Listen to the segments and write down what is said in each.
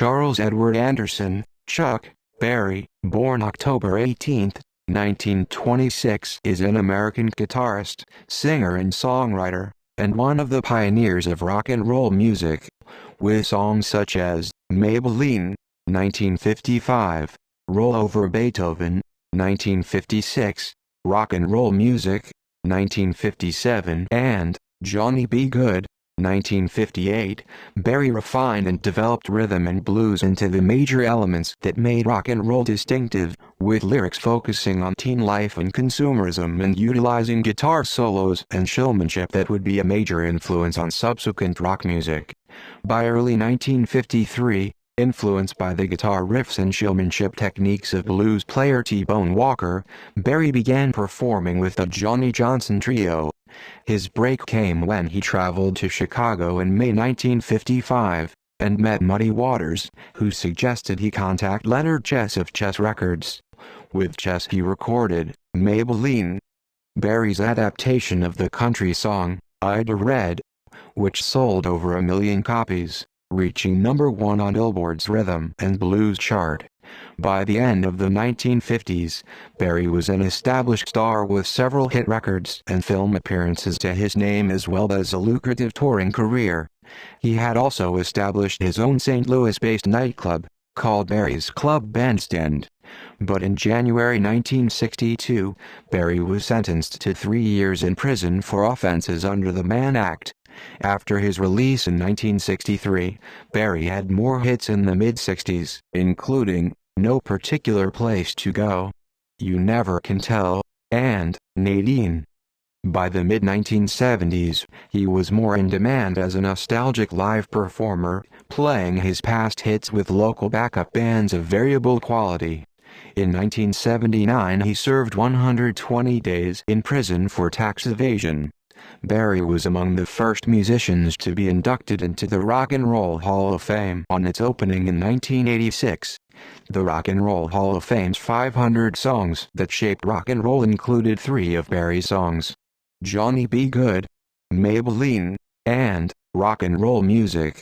Charles Edward Anderson, Chuck Berry, born October 18, 1926, is an American guitarist, singer and songwriter, and one of the pioneers of rock and roll music, with songs such as Maybellene, 1955, Roll Over Beethoven, 1956, Rock and Roll Music, 1957, and Johnny B. Goode, 1958. Berry refined and developed rhythm and blues into the major elements that made rock and roll distinctive, with lyrics focusing on teen life and consumerism and utilizing guitar solos and showmanship that would be a major influence on subsequent rock music. By early 1953, influenced by the guitar riffs and showmanship techniques of blues player T-Bone Walker, Berry began performing with the Johnny Johnson Trio. His break came when he traveled to Chicago in May 1955, and met Muddy Waters, who suggested he contact Leonard Chess of Chess Records. With Chess he recorded Maybellene, Berry's adaptation of the country song, Ida Red, which sold over 1 million copies, reaching #1 on Billboard's Rhythm and Blues chart. By the end of the 1950s, Berry was an established star with several hit records and film appearances to his name, as well as a lucrative touring career. He had also established his own St. Louis-based nightclub, called Berry's Club Bandstand. But in January 1962, Berry was sentenced to 3 years in prison for offenses under the Mann Act. After his release in 1963, Berry had more hits in the mid-60s, including No Particular Place to Go, You Never Can Tell, and Nadine. By the mid-1970s, he was more in demand as a nostalgic live performer, playing his past hits with local backup bands of variable quality. In 1979 he served 120 days in prison for tax evasion. Berry was among the first musicians to be inducted into the Rock and Roll Hall of Fame on its opening in 1986. The Rock and Roll Hall of Fame's 500 songs that shaped rock and roll included 3 of Berry's songs: Johnny B. Goode, Maybellene, and Rock and Roll Music.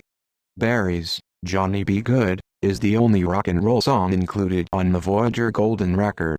Berry's Johnny B. Goode is the only rock and roll song included on the Voyager Golden record.